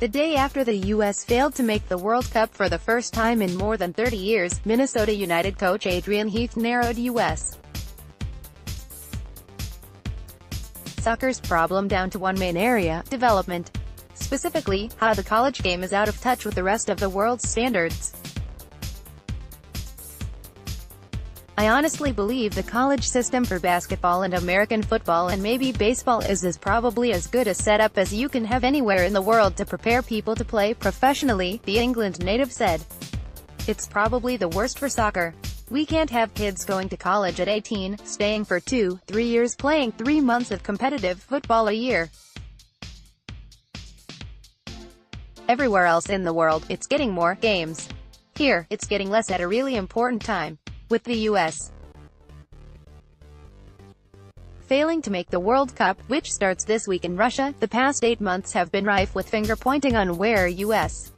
The day after the U.S. failed to make the World Cup for the first time in more than 30 years, Minnesota United coach Adrian Heath narrowed U.S. soccer's problem down to one main area: development. Specifically, how the college game is out of touch with the rest of the world's standards. I honestly believe the college system for basketball and American football and maybe baseball is probably as good a setup as you can have anywhere in the world to prepare people to play professionally, the England native said. It's probably the worst for soccer. We can't have kids going to college at 18, staying for 2-3 years playing 3 months of competitive football a year. Everywhere else in the world, it's getting more games. Here, it's getting less at a really important time. With the U.S. failing to make the World Cup, which starts this week in Russia, the past 8 months have been rife with finger-pointing on where U.S.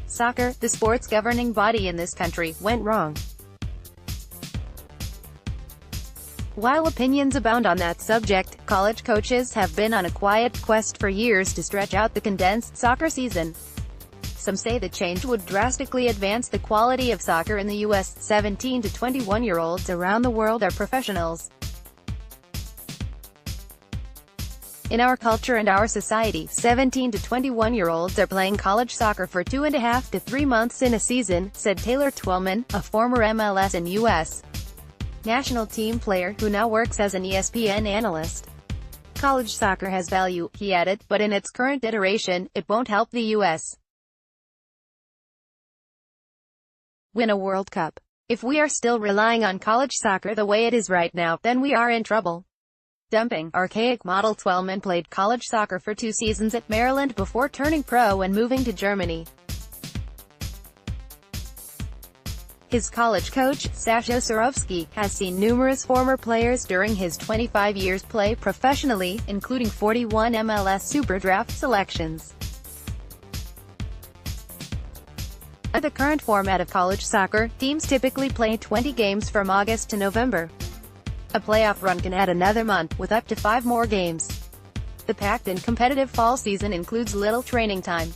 soccer, the sport's governing body in this country, went wrong. While opinions abound on that subject, college coaches have been on a quiet quest for years to stretch out the condensed soccer season. Some say the change would drastically advance the quality of soccer in the U.S. 17 to 21-year-olds around the world are professionals. In our culture and our society, 17 to 21-year-olds are playing college soccer for 2.5 to 3 months in a season, said Taylor Twellman, a former MLS and U.S. national team player, who now works as an ESPN analyst. College soccer has value, he added, but in its current iteration, it won't help the U.S. win a World Cup. If we are still relying on college soccer the way it is right now, then we are in trouble. Dumping archaic model. Twellman played college soccer for 2 seasons at Maryland before turning pro and moving to Germany. His college coach, Sasho Surovsky, has seen numerous former players during his 25 years play professionally, including 41 MLS SuperDraft selections. Under the current format of college soccer, teams typically play 20 games from August to November. A playoff run can add another month, with up to 5 more games. The packed and competitive fall season includes little training time.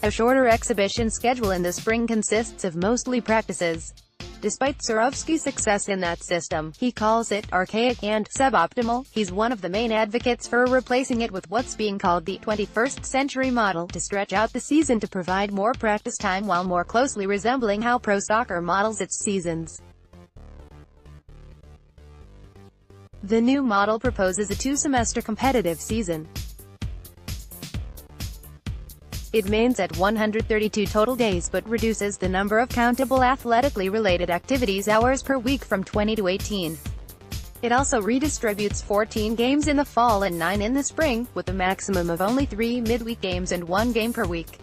A shorter exhibition schedule in the spring consists of mostly practices. Despite Surovsky's success in that system, he calls it archaic and suboptimal. He's one of the main advocates for replacing it with what's being called the 21st century model, to stretch out the season to provide more practice time while more closely resembling how pro soccer models its seasons. The new model proposes a 2-semester competitive season. It means at 132 total days but reduces the number of countable athletically related activities hours per week from 20 to 18. It also redistributes 14 games in the fall and 9 in the spring, with a maximum of only 3 midweek games and 1 game per week.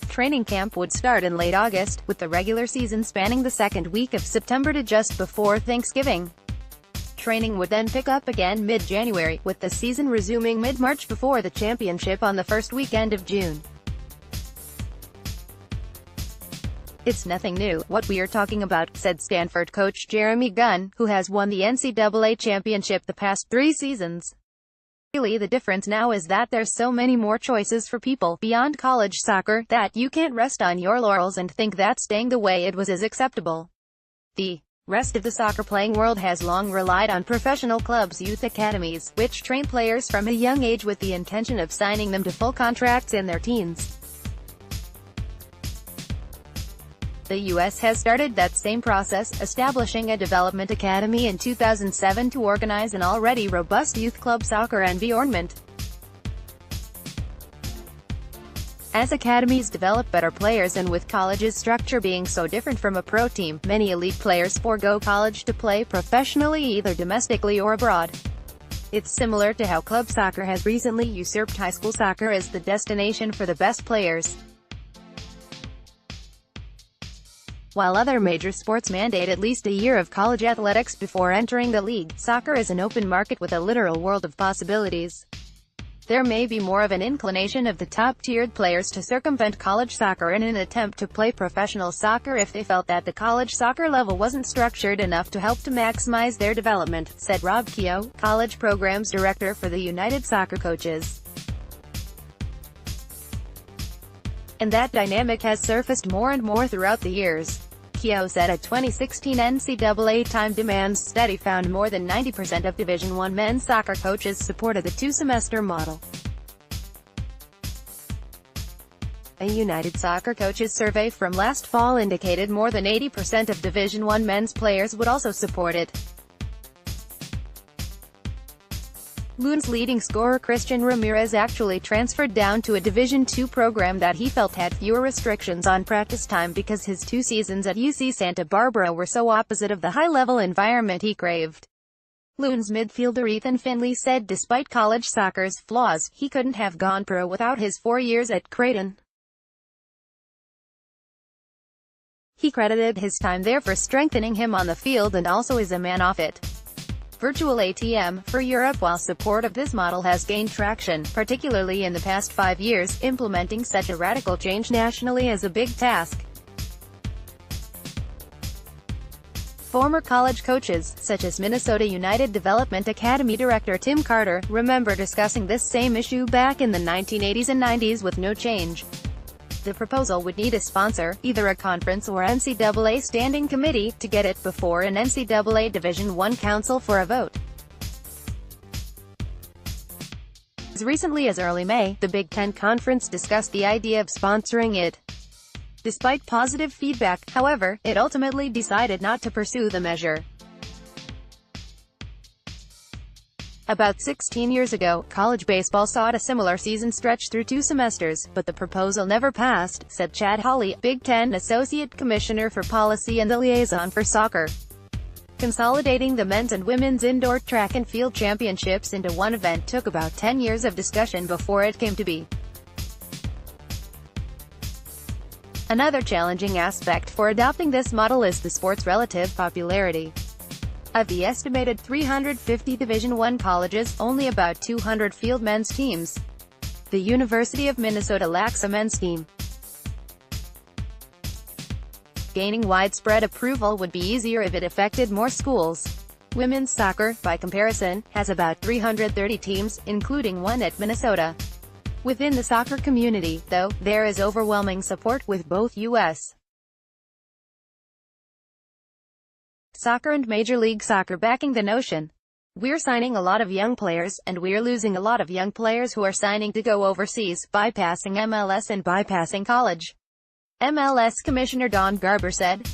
Training camp would start in late August, with the regular season spanning the second week of September to just before Thanksgiving. Training would then pick up again mid-January, with the season resuming mid-March before the championship on the first weekend of June. It's nothing new, what we are talking about, said Stanford coach Jeremy Gunn, who has won the NCAA championship the past 3 seasons. Really, the difference now is that there's so many more choices for people, beyond college soccer, that you can't rest on your laurels and think that staying the way it was is acceptable. The rest of the soccer-playing world has long relied on professional clubs' youth academies, which train players from a young age with the intention of signing them to full contracts in their teens. The U.S. has started that same process, establishing a development academy in 2007 to organize an already robust youth club soccer environment. As academies develop better players, and with college's structure being so different from a pro team, many elite players forego college to play professionally either domestically or abroad. It's similar to how club soccer has recently usurped high school soccer as the destination for the best players. While other major sports mandate at least a year of college athletics before entering the league, soccer is an open market with a literal world of possibilities. There may be more of an inclination of the top-tiered players to circumvent college soccer in an attempt to play professional soccer if they felt that the college soccer level wasn't structured enough to help to maximize their development, said Rob Keogh, college programs director for the United Soccer Coaches. And that dynamic has surfaced more and more throughout the years. Keogh said a 2016 NCAA Time Demands study found more than 90% of Division I men's soccer coaches supported the two-semester model. A United Soccer Coaches survey from last fall indicated more than 80% of Division I men's players would also support it. Loon's leading scorer Christian Ramirez actually transferred down to a Division II program that he felt had fewer restrictions on practice time because his 2 seasons at UC Santa Barbara were so opposite of the high-level environment he craved. Loon's midfielder Ethan Finley said despite college soccer's flaws, he couldn't have gone pro without his 4 years at Creighton. He credited his time there for strengthening him on the field and also as a man off it. Virtual ATM for Europe. While support of this model has gained traction, particularly in the past 5 years, implementing such a radical change nationally is a big task. Former college coaches, such as Minnesota United Development Academy director Tim Carter, remember discussing this same issue back in the 1980s and 90s with no change. The proposal would need a sponsor, either a conference or NCAA standing committee, to get it before an NCAA Division I council for a vote. As recently as early May, the Big Ten Conference discussed the idea of sponsoring it. Despite positive feedback, however, it ultimately decided not to pursue the measure. About 16 years ago, college baseball sought a similar season stretch through 2 semesters, but the proposal never passed, said Chad Hawley, Big Ten Associate Commissioner for Policy and the Liaison for Soccer. Consolidating the men's and women's indoor track and field championships into one event took about 10 years of discussion before it came to be. Another challenging aspect for adopting this model is the sport's relative popularity. Of the estimated 350 Division I colleges, only about 200 field men's teams. The University of Minnesota lacks a men's team. Gaining widespread approval would be easier if it affected more schools. Women's soccer, by comparison, has about 330 teams, including one at Minnesota. Within the soccer community, though, there is overwhelming support, with both U.S. Soccer and Major League Soccer backing the notion. We're signing a lot of young players, and we're losing a lot of young players who are signing to go overseas, bypassing MLS and bypassing college. MLS Commissioner Don Garber said.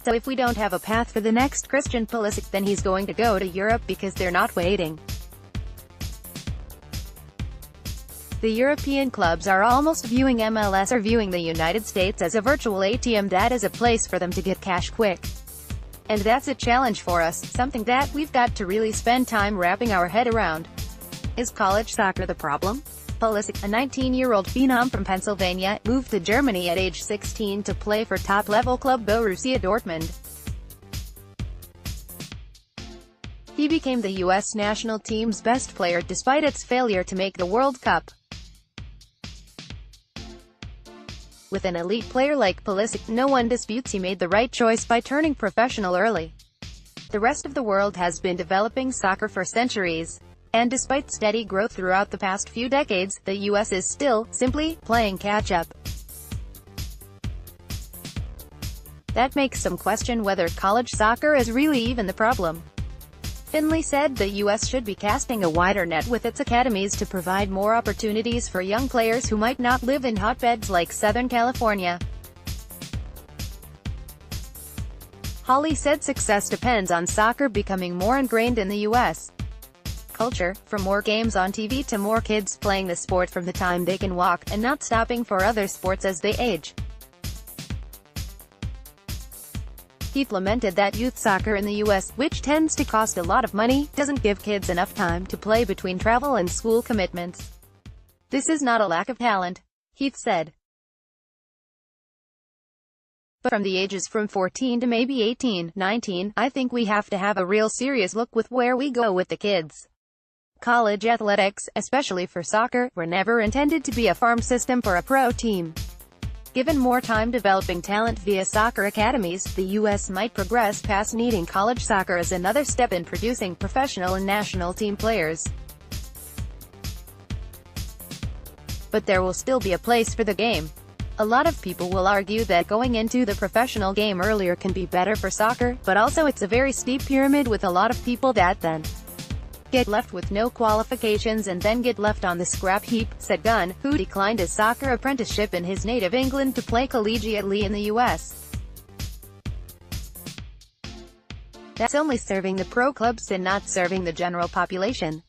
So if we don't have a path for the next Christian Pulisic, then he's going to go to Europe because they're not waiting. The European clubs are almost viewing MLS or viewing the United States as a virtual ATM that is a place for them to get cash quick. And that's a challenge for us, something that we've got to really spend time wrapping our head around. Is college soccer the problem? Pulisic, a 19-year-old phenom from Pennsylvania, moved to Germany at age 16 to play for top-level club Borussia Dortmund. He became the U.S. national team's best player despite its failure to make the World Cup. With an elite player like Pulisic, no one disputes he made the right choice by turning professional early. The rest of the world has been developing soccer for centuries. And despite steady growth throughout the past few decades, the U.S. is still, simply, playing catch-up. That makes some question whether college soccer is really even the problem. Finley said the U.S. should be casting a wider net with its academies to provide more opportunities for young players who might not live in hotbeds like Southern California. Hawley said success depends on soccer becoming more ingrained in the U.S. culture, from more games on TV to more kids playing the sport from the time they can walk, and not stopping for other sports as they age. Heath lamented that youth soccer in the U.S., which tends to cost a lot of money, doesn't give kids enough time to play between travel and school commitments. This is not a lack of talent, Heath said. But from the ages from 14 to maybe 18, 19, I think we have to have a real serious look with where we go with the kids. College athletics, especially for soccer, were never intended to be a farm system for a pro team. Given more time developing talent via soccer academies, the U.S. might progress past needing college soccer as another step in producing professional and national team players. But there will still be a place for the game. A lot of people will argue that going into the professional game earlier can be better for soccer, but also it's a very steep pyramid with a lot of people that then get left with no qualifications and then get left on the scrap heap, said Gunn, who declined a soccer apprenticeship in his native England to play collegiately in the U.S. That's only serving the pro clubs and not serving the general population.